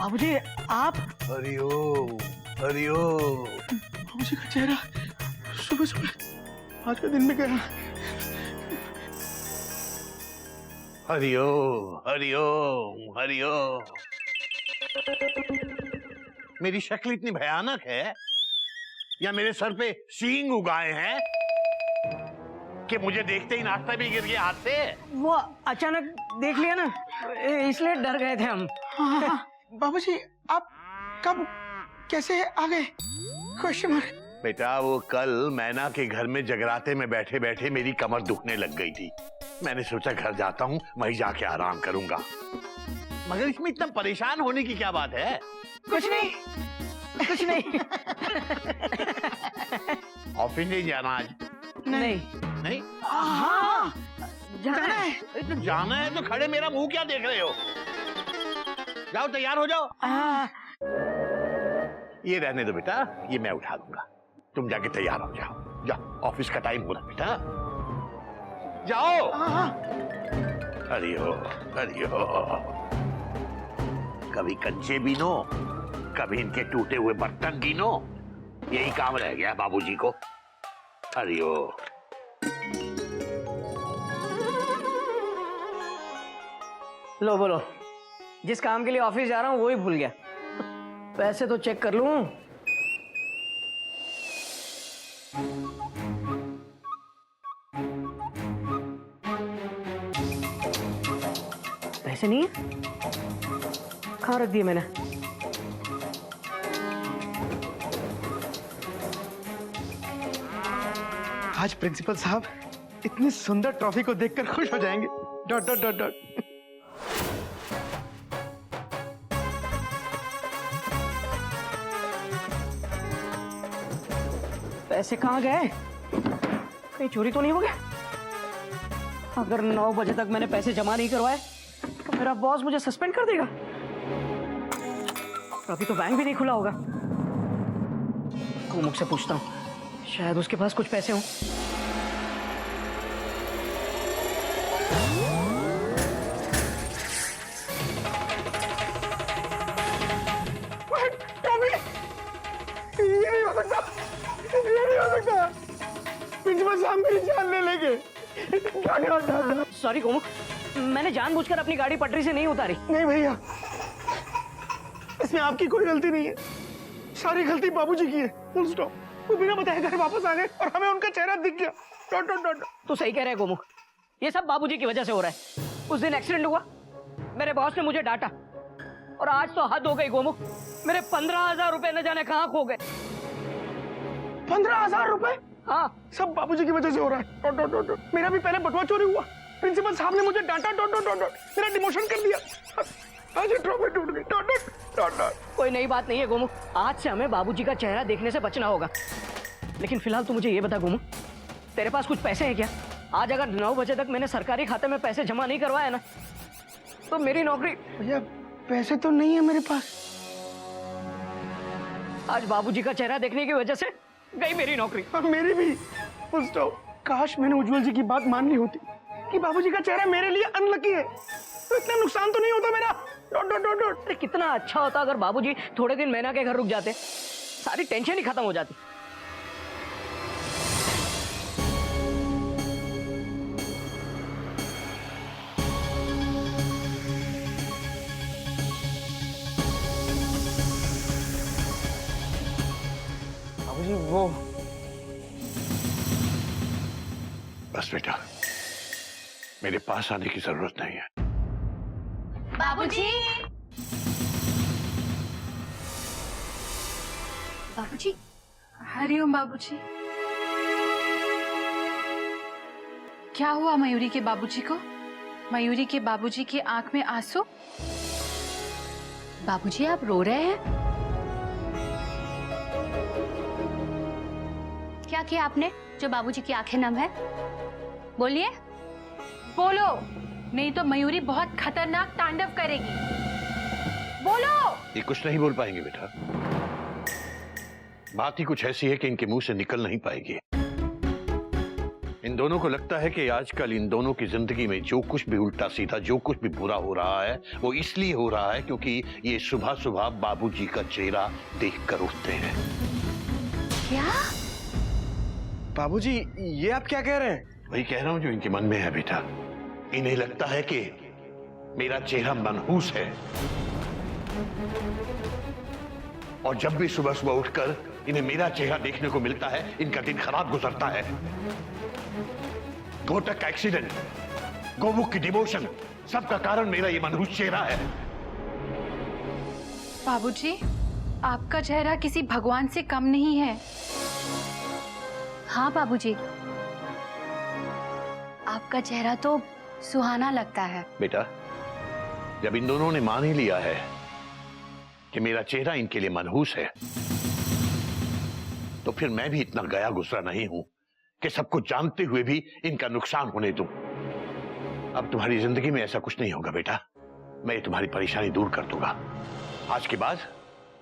बाबूजी आप? हरिओम हरिओम। बाबूजी का चेहरा सुबह सुबह आज का दिन में गया। हरिओम हरिओम हरिओम। मेरी शक्ल इतनी भयानक है या मेरे सर पे सींग उगाए हैं कि मुझे देखते ही नाश्ता भी गिर गया हाथ से? वो अचानक देख लिया ना, इसलिए डर गए थे हम। हाँ। बाबूजी आप कब कैसे आ गए? Question mark. बेटा वो कल मैना के घर में जगराते में बैठे बैठे मेरी कमर दुखने लग गई थी। मैंने सोचा घर जाता हूँ, वहीं जाके आराम करूंगा। मगर इसमें इतना परेशान होने की क्या बात है? कुछ नहीं कुछ नहीं। ऑफिस नहीं जाना आज? नहीं नहीं? हाँ जाना है। तो जाना है तो खड़े मेरा मुंह क्या देख रहे हो? जाओ तैयार हो जाओ। ये रहने दो बेटा, ये मैं उठा दूंगा। तुम जाके तैयार हो जाओ। जाओ, ऑफिस का टाइम हो रहा बेटा। जाओ। हरिओ हरिओ। कभी कंचे बीनो, कभी इनके टूटे हुए बर्तन गिनो, यही काम रह गया बाबूजी को। हरिओ। लो बोलो, जिस काम के लिए ऑफिस जा रहा हूँ वो ही भूल गया। पैसे तो चेक कर लूं। पैसे नहीं है? कहाँ रख दिए मैंने? आज प्रिंसिपल साहब इतनी सुंदर ट्रॉफी को देखकर खुश हो जाएंगे। Dot dot dot dot. पैसे कहाँ गए? कहीं चोरी तो नहीं हो गया? अगर 9 बजे तक मैंने पैसे जमा नहीं करवाए तो मेरा बॉस मुझे सस्पेंड कर देगा। अभी तो बैंक भी नहीं खुला होगा। कुमुक से पूछता हूँ, शायद उसके पास कुछ पैसे हों। ये नहीं हो सकता, ये नहीं हो सकता। प्रिंसिपल साहब मेरी जान ले लेंगे। सॉरी कुमुक, मैंने जानबूझकर अपनी गाड़ी पटरी से नहीं उतारी। नहीं भैया, इसमें आपकी कोई गलती नहीं है। सारी गलती बाबूजी की है। Full stop. वो बिना बताए घर वापस आ गए और हमें उनका चेहरा दिख गया। Dot dot dot. तो सही कह रहे हैं गोमुख, ये सब बाबूजी की वजह से हो रहा है। उस दिन एक्सीडेंट हुआ, मेरे बॉस ने मुझे डांटा, और आज तो हद हो गई गोमुख। मेरे 15,000 रुपए न जाने कहाँ खो गए। 15,000 रुपए? हाँ, सब बाबूजी की वजह से हो रहा है। Dot dot dot dot. मेरा भी पहले बटुआ चोरी हुआ, प्रिंसिपल साहब ने मुझे डांटा। Dot dot dot dot. मेरा डिमोशन कर दिया, आज ये ट्रॉफी टूट गई। Dot dot dot dot. कोई नई बात नहीं है गोमुख, आज से हमें बाबूजी का चेहरा देखने से बचना होगा। लेकिन फिलहाल तू मुझे ये बता गोमुख, तेरे पास कुछ पैसे हैं क्या? आज अगर 9 बजे तक मैंने सरकारी खाते में पैसे जमा नहीं करवाए ना, तो मेरी नौकरी। भैया पैसे तो नहीं है मेरे पास। आज बाबूजी का चेहरा देखने की वजह से गई मेरी नौकरी। और मेरी भी। Full stop. काश मैंने उज्जवल जी की बात मान ली होती कि बाबूजी का चेहरा मेरे लिए अनलकी है, तो इतना नुकसान तो नहीं होता मेरा। Dot dot dot dot. अरे कितना अच्छा होता अगर बाबूजी थोड़े दिन मैना के घर रुक जाते, सारी टेंशन ही खत्म हो जाती। बाबूजी वो। बस बेटा, मेरे पास आने की जरूरत नहीं है। बाबूजी। बाबूजी। हरिओम बाबूजी। क्या हुआ मयूरी के बाबूजी को? मयूरी के बाबूजी की आंख में आंसू? बाबूजी आप रो रहे हैं? क्या किया आपने जो बाबूजी की आंखें नम है? बोलिए, बोलो, नहीं तो मयूरी बहुत खतरनाक तांडव करेगी। बोलो। ये कुछ नहीं बोल पाएंगे बेटा। बात ही कुछ ऐसी है कि इनके मुंह से निकल नहीं पाएगी। इन दोनों को लगता है कि आजकल इन दोनों की जिंदगी में जो कुछ भी उल्टा सीधा, जो कुछ भी बुरा हो रहा है, वो इसलिए हो रहा है क्योंकि ये सुबह सुबह बाबूजी का चेहरा देखकर उठते हैं। क्या? बाबूजी, ये आप क्या कह रहे हैं? वही कह रहा हूं जो इनके मन में है बेटा। इन्हें लगता है कि मेरा चेहरा मनहूस है, और जब भी सुबह सुबह उठकर इन्हें मेरा चेहरा देखने को मिलता है, इनका दिन खराब गुजरता है। घोटक का एक्सीडेंट, गोमुख की डिवोशन, सबका कारण मेरा ये मनहूस चेहरा है। बाबूजी, आपका चेहरा किसी भगवान से कम नहीं है। हाँ बाबूजी, आपका चेहरा तो सुहाना लगता है। बेटा, जब इन दोनों ने मान ही लिया है कि मेरा चेहरा इनके लिए मनहूस है, तो फिर मैं भी इतना गया गुजरा नहीं हूं कि सब कुछ जानते हुए भी इनका नुकसान होने दूं। अब तुम्हारी जिंदगी में ऐसा कुछ नहीं होगा बेटा। मैं तुम्हारी परेशानी दूर कर दूंगा। आज के बाद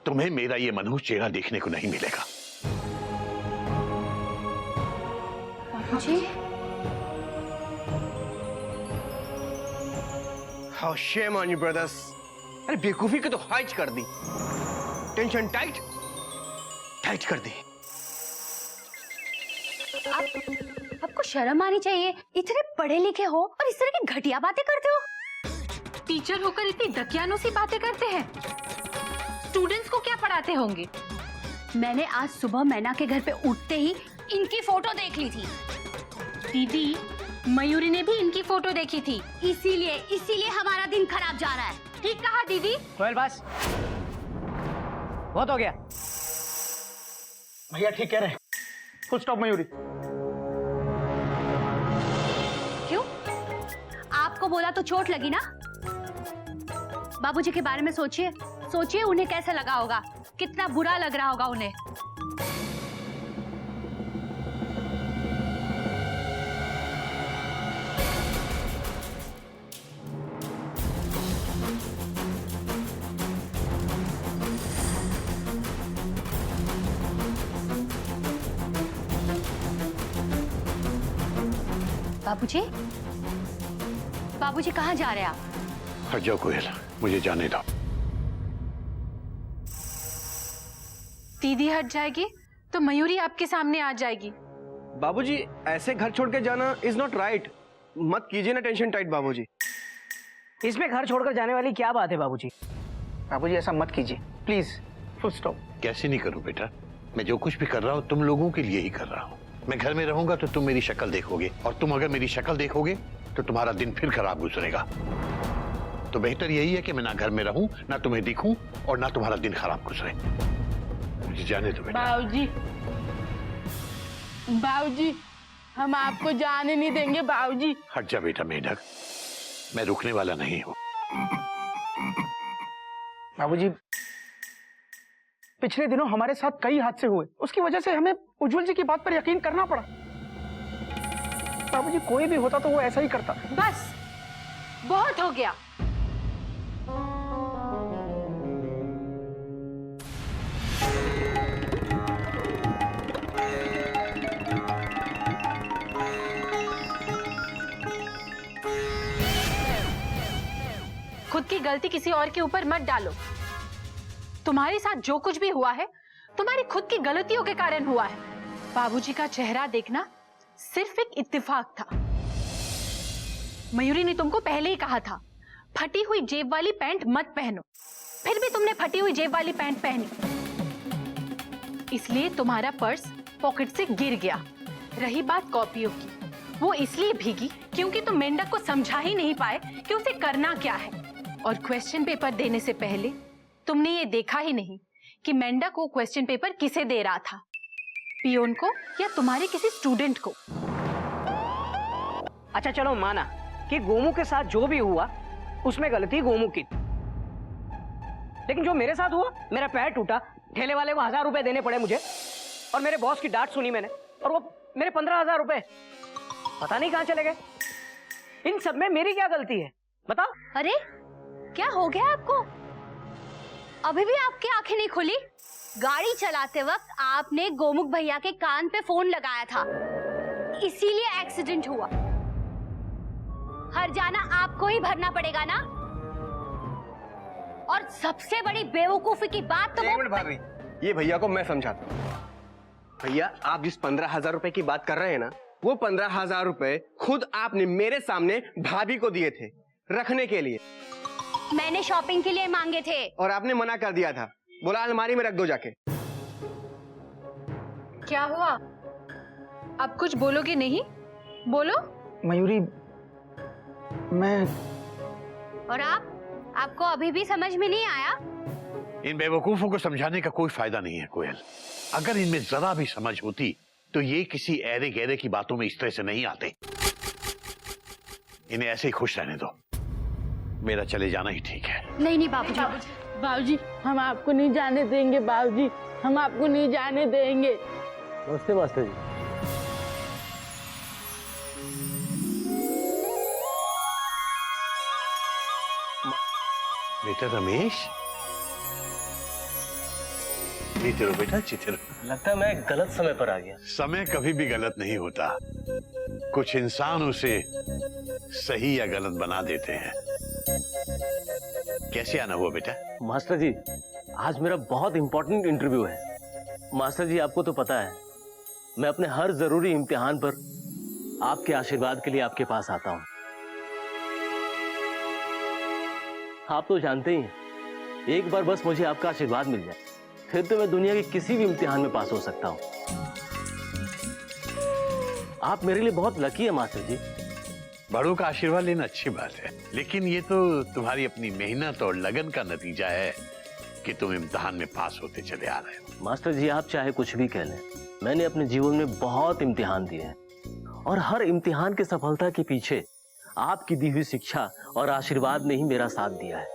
तुम्हें मेरा ये मनहूस चेहरा देखने को नहीं मिलेगा। बाबूजी, How shame on you, brothers. अरे बेवकूफी को तो हाइज कर दी, टेंशन टाइट कर दी। आपको शर्म आनी चाहिए। इतने पढ़े लिखे हो और इस तरह की घटिया बातें करते हो। टीचर होकर इतनी दकियानूसी बातें करते हैं। स्टूडेंट्स को क्या पढ़ाते होंगे? मैंने आज सुबह मैना के घर पे उठते ही इनकी फोटो देख ली थी। दीदी, मयूरी ने भी इनकी फोटो देखी थी। इसीलिए हमारा दिन खराब जा रहा है। ठीक कहा दीदी। कोयल बस, बहुत हो गया। भैया ठीक कह रहे हैं। Full stop Mayuri. क्यों? आपको बोला तो चोट लगी ना? बाबूजी के बारे में सोचिए उन्हें कैसा लगा होगा, कितना बुरा लग रहा होगा उन्हें। बाबूजी कहाँ जा रहे हैं आप? हट जाओ कोयल, मुझे जाने दो। दीदी हट जाएगी तो मयूरी आपके सामने आ जाएगी। बाबूजी, ऐसे घर छोड़ के जाना इज नॉट राइट। मत कीजिए ना टेंशन टाइट बाबूजी। इसमें घर छोड़कर जाने वाली क्या बात है बाबूजी? बाबूजी ऐसा मत कीजिए प्लीज। Full stop. कैसे नहीं करूं बेटा? मैं जो कुछ भी कर रहा हूं तुम लोगों के लिए ही कर रहा हूं। मैं घर में रहूंगा तो तुम मेरी शक्ल देखोगे, और तुम अगर मेरी शक्ल देखोगे तो तुम्हारा दिन फिर खराब गुजरेगा। तो बेहतर यही है कि मैं ना घर में रहूं, ना तुम्हें दिखूं, और ना तुम्हारा दिन खराब गुजरे। मुझे जाने दो बेटा। बाबूजी, हम आपको जाने नहीं देंगे बाबूजी। हट जा बेटा मेढक, मैं रुकने वाला नहीं हूं। बाबूजी, पिछले दिनों हमारे साथ कई हादसे हुए, उसकी वजह से हमें उज्जवल जी की बात पर यकीन करना पड़ा। बाबूजी, कोई भी होता तो वो ऐसा ही करता। बस, बहुत हो गया। खुद की गलती किसी और के ऊपर मत डालो। तुम्हारे साथ जो कुछ भी हुआ है, तुम्हारी खुद की गलतियों के कारण हुआ है। बाबूजी का चेहरा देखना सिर्फ एक इत्तेफाक था। मयूरी ने तुमको पहले ही कहा था, फटी हुई जेब वाली पैंट मत पहनो। फिर भी तुमने फटी हुई जेब वाली पैंट पहनी, इसलिए तुम्हारा पर्स पॉकेट से गिर गया। रही बात कॉपियों की, वो इसलिए भीगी क्योंकि तुम मेंढक को समझा ही नहीं पाए कि उसे करना क्या है। और क्वेश्चन पेपर देने से पहले तुमने ये देखा ही नहीं कि मेंढक वो क्वेश्चन पेपर किसे दे रहा था, पियोन को या तुम्हारे किसी स्टूडेंट को। अच्छा चलो माना कि गोमू के साथ जो भी हुआ उसमें गलती गोमू की, लेकिन जो मेरे साथ हुआ, मेरा पैर टूटा, ठेले वाले को 1000 रुपए देने पड़े मुझे, और मेरे बॉस की डांट सुनी मैंने, और वो मेरे 15,000 रुपए पता नहीं कहां चले गए। इन सब में मेरी क्या गलती है बताओ? अरे क्या हो गया आपको? अभी भी आपकी आंखें नहीं खुली? गाड़ी चलाते वक्त आपने गोमुख भैया के कान पे फोन लगाया था, इसीलिए एक्सीडेंट हुआ। हर्जाना आपको ही भरना पड़ेगा ना। और सबसे बड़ी बेवकूफी की बात तो एक मिनट भाभी, ये भैया को मैं समझाता हूँ। भैया, आप जिस 15,000 रुपए की बात कर रहे हैं ना, वो 15,000 रुपए खुद आपने मेरे सामने भाभी को दिए थे रखने के लिए। मैंने शॉपिंग के लिए मांगे थे और आपने मना कर दिया था, बोला अलमारी में रख दो जाके। क्या हुआ? आप कुछ बोलोगे नहीं? बोलो। मयूरी, मैं और आपको अभी भी समझ में नहीं आया? इन बेवकूफों को समझाने का कोई फायदा नहीं है कोयल। अगर इनमें जरा भी समझ होती तो ये किसी ऐरे गहरे की बातों में इस तरह से नहीं आते। इन्हें ऐसे ही खुश रहने दो, मेरा चले जाना ही ठीक है। नहीं बाबूजी। बाबूजी, हम आपको नहीं जाने देंगे। बाबूजी, हम आपको नहीं जाने देंगे। नमस्ते मास्टर जी। बेटा रमेश, जीते रहो बेटा, जीते रहो। लगता है मैं गलत समय पर आ गया। समय कभी भी गलत नहीं होता, कुछ इंसान उसे सही या गलत बना देते हैं। कैसे आना हुआ बेटा? मास्टर जी, आज मेरा बहुत इंपॉर्टेंट इंटरव्यू है। मास्टर जी, आपको तो पता है मैं अपने हर जरूरी इम्तिहान पर आपके आशीर्वाद के लिए आपके पास आता हूं। आप तो जानते ही हैं, एक बार बस मुझे आपका आशीर्वाद मिल जाए, फिर तो मैं दुनिया के किसी भी इम्तिहान में पास हो सकता हूं। आप मेरे लिए बहुत लकी है मास्टर जी। बड़ों का आशीर्वाद लेना अच्छी बात है, लेकिन ये तो तुम्हारी अपनी मेहनत और लगन का नतीजा है कि तुम इम्तिहान में पास होते चले आ रहे हो। मास्टर जी, आप चाहे कुछ भी कह लें, मैंने अपने जीवन में बहुत इम्तिहान दिए हैं और हर इम्तिहान की सफलता के पीछे आपकी दी हुई शिक्षा और आशीर्वाद ने ही मेरा साथ दिया है।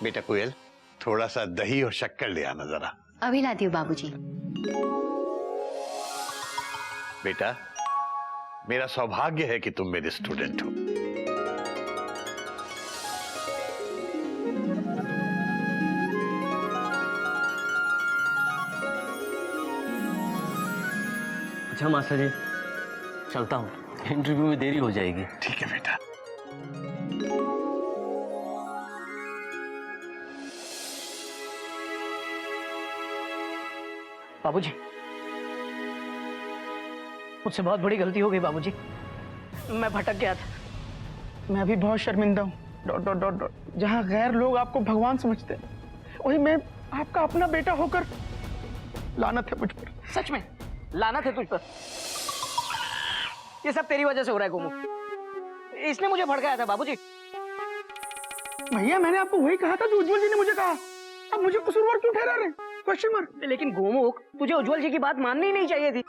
बेटा कोयल, थोड़ा सा दही और शक्कर ले आना जरा। अभी लाती हूँ बाबूजी। बेटा, मेरा सौभाग्य है कि तुम मेरे स्टूडेंट हो। अच्छा मास्टर जी, चलता हूँ, इंटरव्यू में देरी हो जाएगी। ठीक है बेटा। बाबूजी, मुझसे बहुत बड़ी गलती हो गई बाबूजी। मैं भटक गया था। मैं अभी बहुत शर्मिंदा हूँ। Dot dot dot dot. जहाँ गैर लोग आपको भगवान समझते हैं, वही मैं आपका अपना बेटा होकर लानत है मुझ पर। सच में लानत है तुझ पर। ये सब तेरी वजह से हो रहा है गोमू। इसने मुझे भड़काया था बाबूजी। भैया, मैंने आपको वही कहा था जो उज्जवल जी ने मुझे कहा। अब मुझे कसूरवार क्यों ठहरा रहे? Question mark. लेकिन गोमुख, तुझे उज्जवल जी की बात माननी ही नहीं चाहिए थी।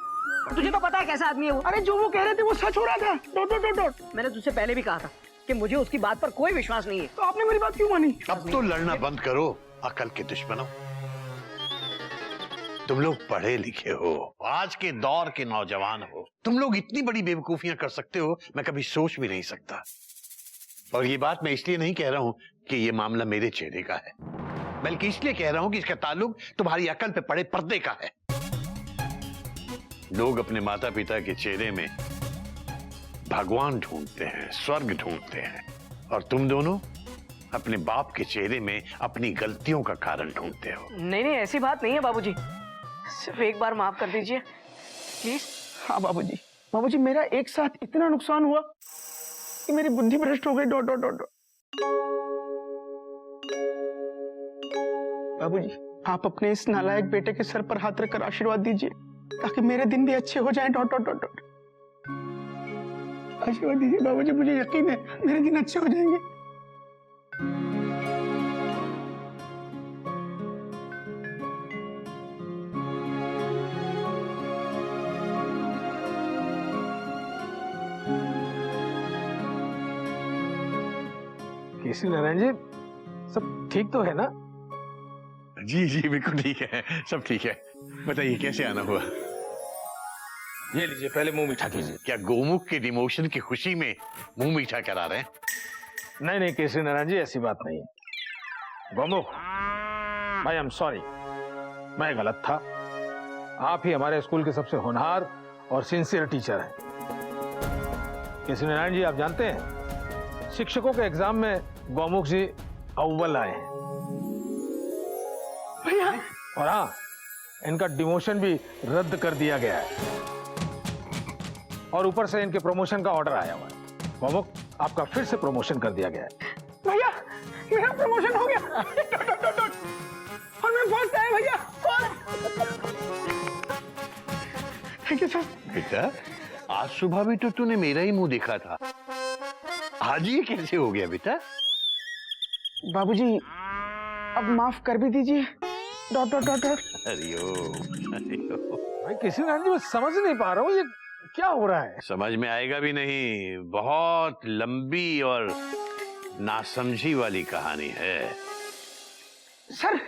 तुझे तो पता है कैसा आदमी है वो। अरे जो वो कह रहे थे वो सच हो रहा था। Dot dot dot dot. मैंने तुझसे पहले भी कहा था कि मुझे उसकी बात पर कोई विश्वास नहीं है। तो आपने मेरी बात क्यों मानी? अब तो लड़ना बंद करो, अकल के दुश्मनों। तुम लोग पढ़े लिखे हो, आज के दौर के नौजवान हो, तुम लोग इतनी बड़ी बेवकूफियां कर सकते हो, मैं कभी सोच भी नहीं सकता। और ये बात मैं इसलिए नहीं कह रहा हूं कि ये मामला मेरे चेहरे का है, बल्कि इसलिए कह रहा हूं कि इसका ताल्लुक तुम्हारी अकल पे पड़े पर्दे का है। लोग अपने माता पिता के चेहरे में भगवान ढूंढते हैं, स्वर्ग ढूंढते हैं, और तुम दोनों अपने बाप के चेहरे में अपनी गलतियों का कारण ढूंढते हो। नहीं नहीं, ऐसी बात नहीं है बाबूजी। सिर्फ एक बार माफ कर दीजिए प्लीज। हाँ बाबूजी, बाबूजी मेरा एक साथ इतना नुकसान हुआ कि मेरी बुद्धि भ्रष्ट हो गई। Dot dot dot. बाबूजी, आप अपने इस नालायक बेटे के सर पर हाथ रखकर आशीर्वाद दीजिए ताकि मेरे दिन भी अच्छे हो जाएं। Dot dot dot dot. आशीर्वाद दीजिए बाबूजी, मुझे यकीन है मेरे दिन अच्छे हो जाएंगे। केसी नारायण जी, सब ठीक तो है ना? जी जी बिल्कुल ठीक है, सब ठीक है। बताइए कैसे आना हुआ? ये लीजिए, पहले मुंह मीठा कीजिए। क्या गोमुख के डिमोशन की खुशी में मुंह मीठा करा रहे हैं? नहीं नहीं केसी नारायण जी, ऐसी बात नहीं है। गोमुख भाई, आई एम सॉरी, मैं गलत था। आप ही हमारे स्कूल के सबसे होनहार और सिंसियर टीचर हैं। केसी नारायण जी, आप जानते हैं शिक्षकों के एग्जाम में गौमुख जी अव्वल आए हैं। भैया और हाँ, इनका डिमोशन भी रद्द कर दिया गया है और ऊपर से इनके प्रमोशन का ऑर्डर आया हुआ है। गौमुख, आपका फिर से प्रमोशन कर दिया गया है। भैया मेरा प्रमोशन हो गया। और मैं फर्स्ट आया भैया। Thank you sir. बेटा, आज सुबह भी तो तूने मेरा ही मुंह देखा था, आज ये कैसे हो गया बेटा? बाबूजी अब माफ कर भी दीजिए। Dot dot dot dot. Hariom Hariom. भाई केसी नारायण जी, मैं समझ नहीं पा रहा हूँ ये क्या हो रहा है। समझ में आएगा भी नहीं, बहुत लंबी और नासमझी वाली कहानी है। सर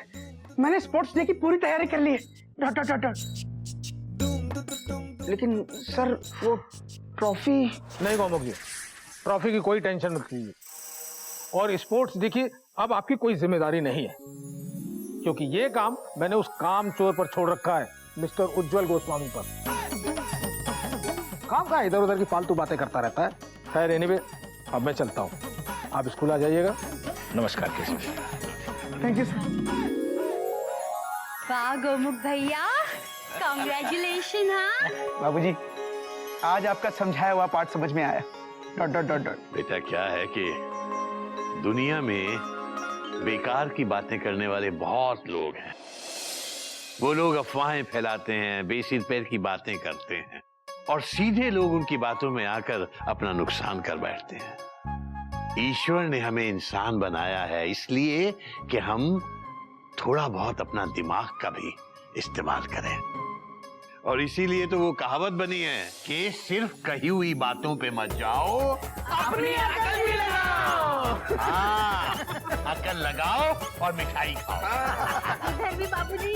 मैंने स्पोर्ट्स डे की पूरी तैयारी कर ली है। Dot dot dot dot. लेकिन सर वो ट्रॉफी। नहीं गौमुख जी, ट्रॉफी की कोई टेंशन मत लीजिए। और स्पोर्ट्स देखिए, अब आपकी कोई जिम्मेदारी नहीं है, क्योंकि ये काम मैंने उस काम चोर पर छोड़ रखा है, मिस्टर उज्जवल गोस्वामी पर। काम का इधर उधर की फालतू बातें करता रहता है। खैर एनीवे, अब मैं चलता हूँ, आप स्कूल आ जाइएगा। नमस्कार केशव। Thank you sir. वाह गोमुख भैया, कांग्रेचुलेशन। हाँ बाबूजी आज आपका समझाया हुआ पाठ समझ में आया। Dot dot dot dot. बेटा क्या है कि दुनिया में बेकार की बातें करने वाले बहुत लोग हैं। वो लोग अफवाहें फैलाते हैं, बेसिर पैर की बातें करते हैं और सीधे लोग उनकी बातों में आकर अपना नुकसान कर बैठते हैं। ईश्वर ने हमें इंसान बनाया है इसलिए कि हम थोड़ा बहुत अपना दिमाग का भी इस्तेमाल करें, और इसीलिए तो वो कहावत बनी है कि सिर्फ कही हुई बातों पे मत जाओ, अपनी अकल भी लगाओ। हाँ, अकल लगाओ और मिठाई खाओ। इधर भी बाबूजी।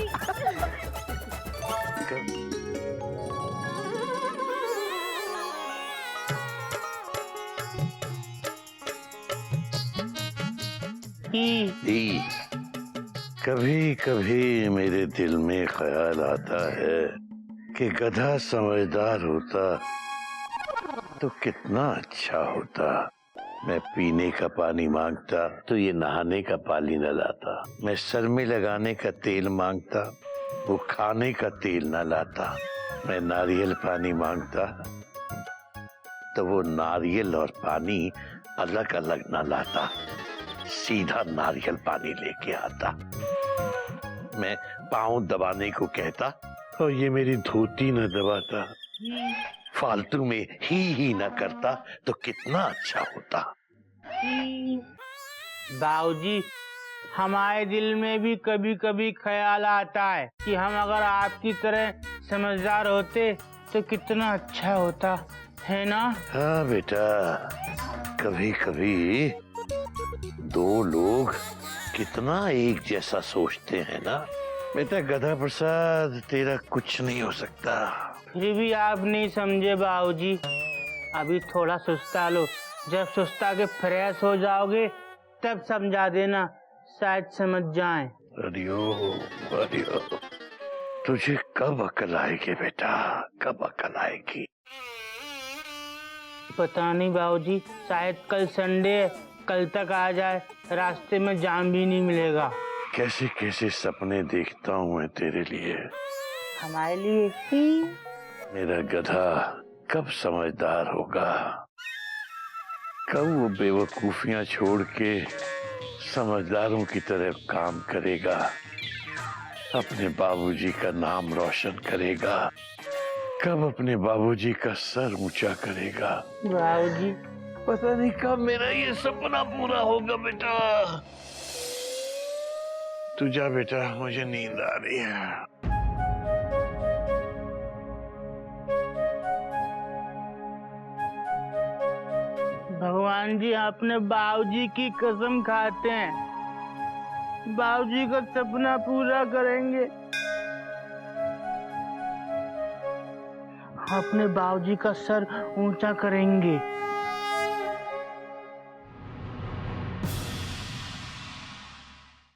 कभी कभी मेरे दिल में ख्याल आता है कि गधा समझदार होता तो कितना अच्छा होता। मैं पीने का पानी मांगता तो ये नहाने का पानी न लाता। मैं सर में लगाने का तेल मांगता, वो खाने का तेल न लाता। मैं नारियल पानी मांगता तो वो नारियल और पानी अलग अलग न लाता, सीधा नारियल पानी लेके आता। मैं पाँव दबाने को कहता और ये मेरी धोती न दबाता। फालतू में ही न करता तो कितना अच्छा होता। बाबूजी, हमारे दिल में भी कभी कभी ख्याल आता है कि हम अगर आपकी तरह समझदार होते तो कितना अच्छा होता, है ना? हाँ बेटा, कभी कभी दो लोग कितना एक जैसा सोचते हैं ना। बेटा गधा प्रसाद, तेरा कुछ नहीं हो सकता। फिर भी आप नहीं समझे बाबूजी, अभी थोड़ा सुस्ता लो, जब सुस्ता के फ्रेश हो जाओगे तब समझा देना, शायद समझ जाएं। अरे तुझे कब अकल आएगी बेटा, कब अकल आएगी? पता नहीं बाबूजी, शायद कल संडे है, कल तक आ जाए, रास्ते में जाम भी नहीं मिलेगा। कैसे कैसे सपने देखता हूँ मैं तेरे लिए। हमारे लिए ही। मेरा गधा कब समझदार होगा, कब वो बेवकूफियां छोड़ के समझदारों की तरह काम करेगा, अपने बाबूजी का नाम रोशन करेगा, कब अपने बाबूजी का सर ऊंचा करेगा। बाबूजी पता नहीं कब मेरा ये सपना पूरा होगा बेटा। तू जा बेटा, मुझे नींद आ रही है। भगवान जी अपने बाबूजी की कसम खाते हैं, बाबूजी का सपना पूरा करेंगे, अपने बाबूजी का सर ऊंचा करेंगे।